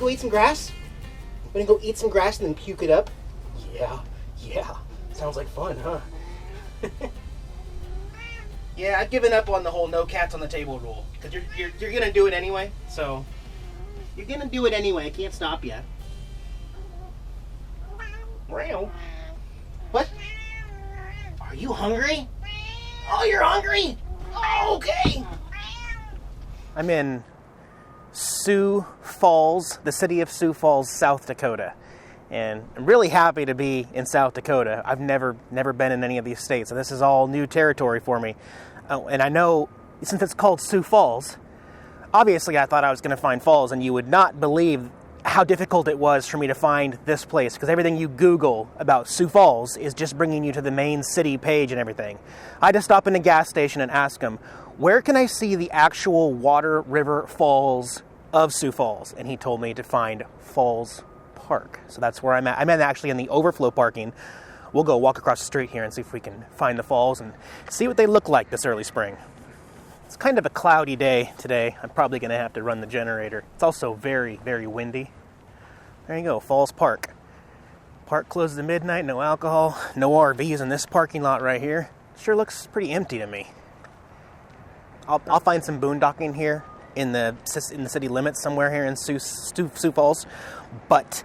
go eat some grass? Want to go eat some grass and then puke it up? Yeah. Sounds like fun, huh? Yeah, I've given up on the whole no cats on the table rule. Because you're going to do it anyway, so... You're going to do it anyway. I can't stop you. What? Are you hungry? Oh, you're hungry? Oh, okay. I'm in Sioux Falls, the city of Sioux Falls, South Dakota. And I'm really happy to be in South Dakota. I've never been in any of these states, so this is all new territory for me. Oh, and I know, since it's called Sioux Falls, obviously I thought I was going to find falls, and you would not believe how difficult it was for me to find this place, because everything you Google about Sioux Falls is just bringing you to the main city page and everything. I had to stop in a gas station and ask him, where can I see the actual water, river, falls of Sioux Falls? And he told me to find Falls Park. So that's where I'm at. I'm actually in the overflow parking. We'll go walk across the street here and see if we can find the falls and see what they look like this early spring. It's kind of a cloudy day today. I'm probably going to have to run the generator. It's also very, very windy. There you go, Falls Park. Park closes at midnight, no alcohol, no RVs in this parking lot right here. Sure looks pretty empty to me. I'll find some boondocking here in the city limits somewhere here in Sioux Falls. But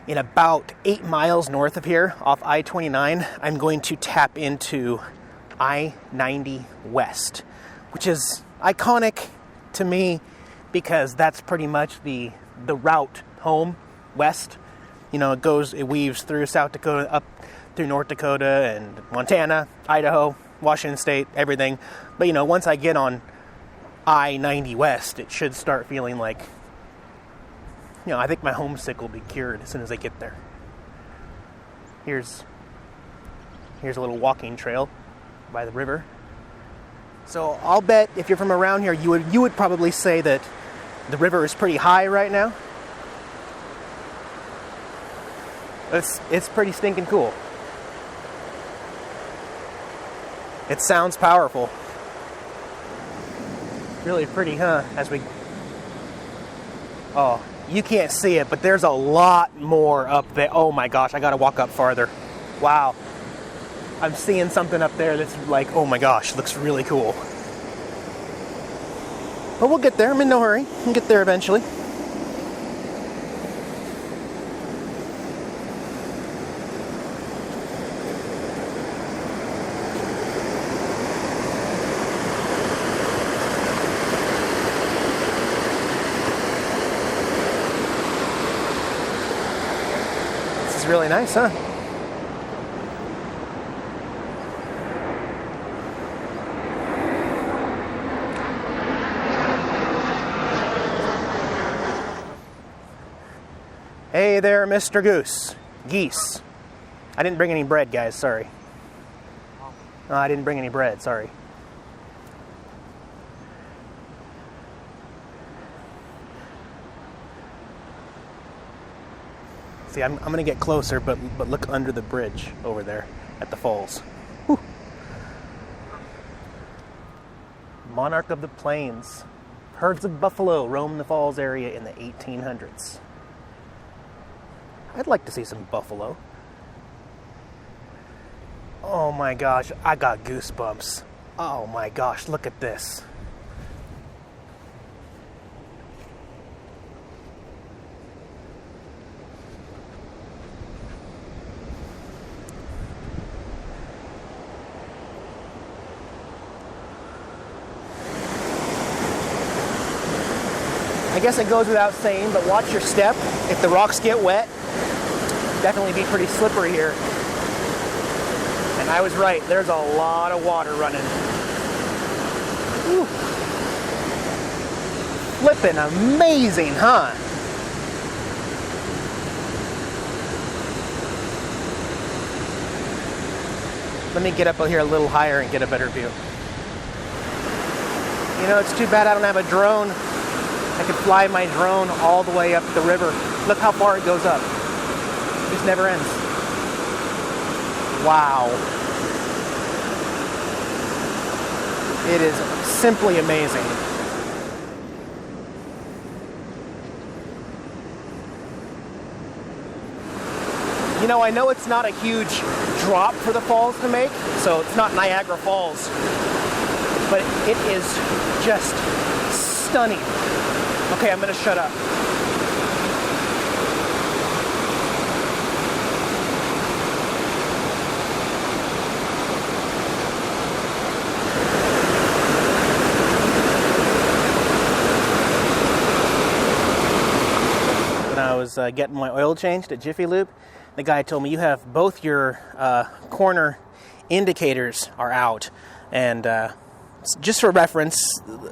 in about 8 miles north of here, off I-29, I'm going to tap into I-90 West, which is iconic to me because that's pretty much the route home west. You know, it weaves through South Dakota, up through North Dakota and Montana, Idaho, Washington State, everything. But, you know, once I get on I-90 West, it should start feeling like, you know, I think my homesick will be cured as soon as I get there. Here's a little walking trail by the river. So I'll bet if you're from around here, you would probably say that the river is pretty high right now. It's pretty stinking cool. It sounds powerful. Really pretty, huh? Oh, you can't see it, but there's a lot more up there. Oh my gosh, I gotta walk up farther. Wow. I'm seeing something up there that's like, oh my gosh, looks really cool. But we'll get there. I'm in no hurry. We'll get there eventually. This is really nice, huh? Hey there, Mr. Geese. I didn't bring any bread, guys, sorry. No, I didn't bring any bread, sorry. See, I'm going to get closer, but look under the bridge over there at the falls. Whew. Monarch of the Plains. Herds of buffalo roamed the falls area in the 1800s. I'd like to see some buffalo. Oh my gosh, I got goosebumps. Oh my gosh, look at this. I guess it goes without saying, but watch your step. If the rocks get wet, definitely be pretty slippery here. And I was right, there's a lot of water running. Whew. Flippin' amazing, huh? Let me get up here a little higher and get a better view. You know, it's too bad I don't have a drone. I could fly my drone all the way up the river. Look how far it goes up. It just never ends. Wow. It is simply amazing. You know, I know it's not a huge drop for the falls to make, so it's not Niagara Falls, but it is just stunning. Okay, I'm gonna shut up. When I was getting my oil changed at Jiffy Lube, the guy told me you have both your corner indicators are out. And just for reference,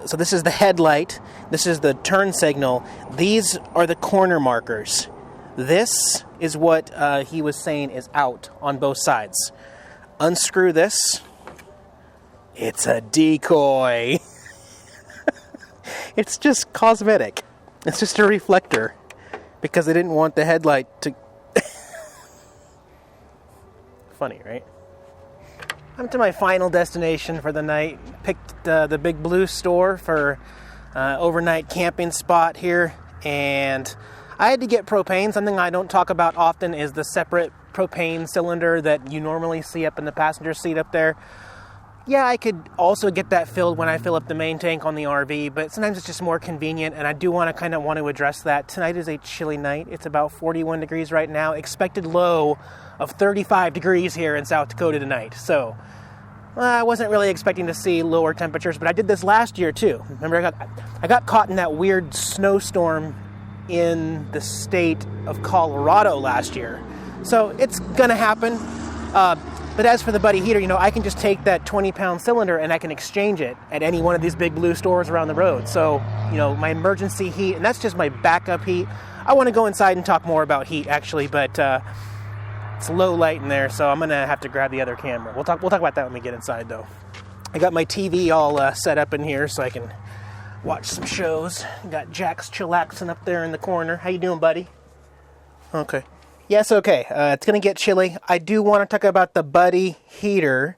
so this is the headlight, this is the turn signal, these are the corner markers. This is what he was saying is out on both sides. Unscrew this. It's a decoy. It's just cosmetic. It's just a reflector because they didn't want the headlight to... Funny, right? I'm to my final destination for the night. Picked the Big Blue store for overnight camping spot here, and I had to get propane. Something I don't talk about often is the separate propane cylinder that you normally see up in the passenger seat up there. Yeah, I could also get that filled when I fill up the main tank on the RV, but sometimes it's just more convenient, and I do want to address that. Tonight is a chilly night. It's about 41 degrees right now. Expected low of 35 degrees here in South Dakota tonight. So I wasn't really expecting to see lower temperatures, but I did this last year too. Remember, I got caught in that weird snowstorm in the state of Colorado last year. So it's gonna happen. But as for the Buddy heater, you know, I can just take that 20-pound cylinder and I can exchange it at any one of these Big Blue stores around the road. So, you know, my emergency heat, and that's just my backup heat. I want to go inside and talk more about heat, actually, but it's low light in there, so I'm going to have to grab the other camera. We'll talk about that when we get inside, though. I got my TV all set up in here so I can watch some shows. Got Jack's chillaxing up there in the corner. How you doing, buddy? Okay. Yes, okay. It's going to get chilly. I do want to talk about the Buddy heater,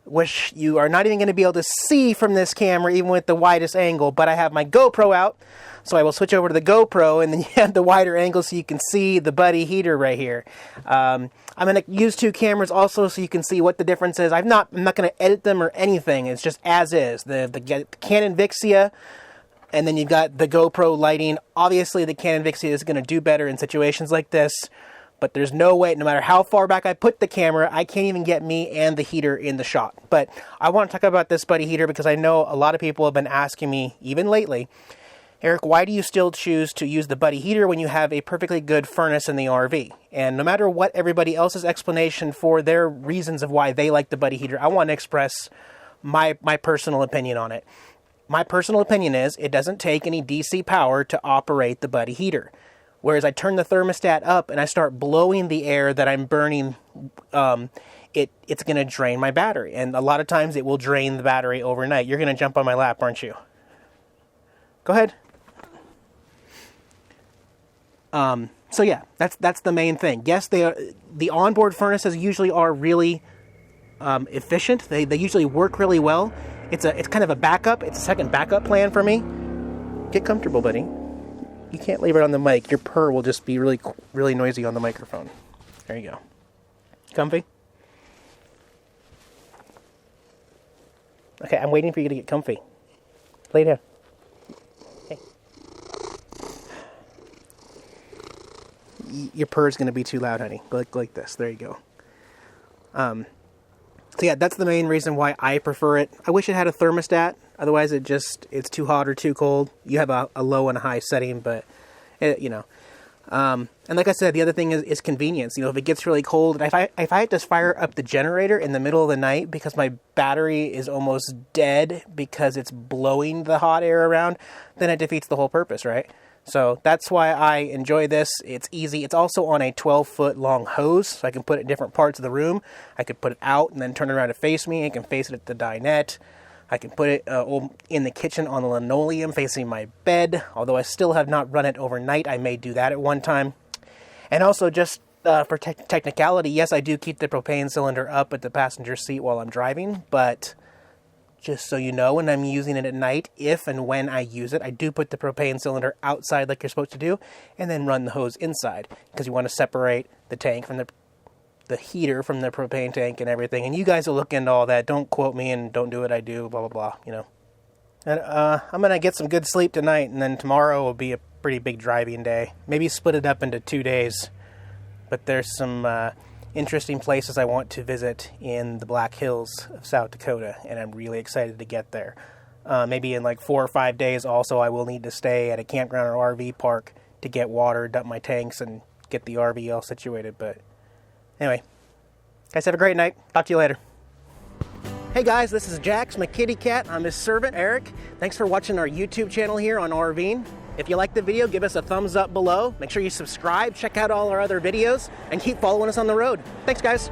which you are not even going to be able to see from this camera, even with the widest angle, but I have my GoPro out, so I will switch over to the GoPro, and then you have the wider angle so you can see the Buddy heater right here. I'm going to use two cameras also so you can see what the difference is. I'm not going to edit them or anything. It's just as is. The Canon Vixia, and then you've got the GoPro lighting. Obviously, the Canon Vixia is going to do better in situations like this. But there's no way, no matter how far back I put the camera, I can't even get me and the heater in the shot. But I want to talk about this Buddy heater because I know a lot of people have been asking me, even lately, Eric, why do you still choose to use the Buddy heater when you have a perfectly good furnace in the RV? And no matter what everybody else's explanation for their reasons of why they like the Buddy heater, I want to express my personal opinion on it. My personal opinion is it doesn't take any DC power to operate the Buddy heater. Whereas I turn the thermostat up and I start blowing the air that I'm burning, it's going to drain my battery. And a lot of times it will drain the battery overnight. You're going to jump on my lap, aren't you? Go ahead. So yeah, that's the main thing. Yes, the onboard furnaces usually are really efficient. They usually work really well. It's kind of a backup. It's a second backup plan for me. Get comfortable, buddy. You can't leave it on the mic. Your purr will just be really, really noisy on the microphone. There you go. Comfy? Okay, I'm waiting for you to get comfy. Lay down. Hey. Your purr is going to be too loud, honey. Go like this. There you go. So yeah, that's the main reason why I prefer it. I wish it had a thermostat. Otherwise, it's too hot or too cold. You have a low and a high setting, but, you know. And like I said, the other thing is convenience. You know, if it gets really cold, if I had to fire up the generator in the middle of the night because my battery is almost dead because it's blowing the hot air around, then it defeats the whole purpose, right? So that's why I enjoy this. It's easy. It's also on a 12-foot long hose, so I can put it in different parts of the room. I could put it out and then turn it around to face me. I can face it at the dinette. I can put it in the kitchen on the linoleum facing my bed, although I still have not run it overnight. I may do that at one time. And also just for technicality, yes, I do keep the propane cylinder up at the passenger seat while I'm driving, but just so you know, when I'm using it at night, if and when I use it, I do put the propane cylinder outside like you're supposed to do, and then run the hose inside, because you want to separate the tank from the heater from the propane tank and everything. And you guys will look into all that. Don't quote me and don't do what I do, blah, blah, blah, you know. And I'm going to get some good sleep tonight, and then tomorrow will be a pretty big driving day. Maybe split it up into 2 days. But there's some interesting places I want to visit in the Black Hills of South Dakota, and I'm really excited to get there. Maybe in like 4 or 5 days also I will need to stay at a campground or RV park to get water, dump my tanks, and get the RV all situated. But anyway, guys, have a great night. Talk to you later. Hey guys, this is Jax, my kitty cat. I'm his servant, Eric. Thanks for watching our YouTube channel here on RVing. If you liked the video, give us a thumbs up below. Make sure you subscribe, check out all our other videos, and keep following us on the road. Thanks, guys.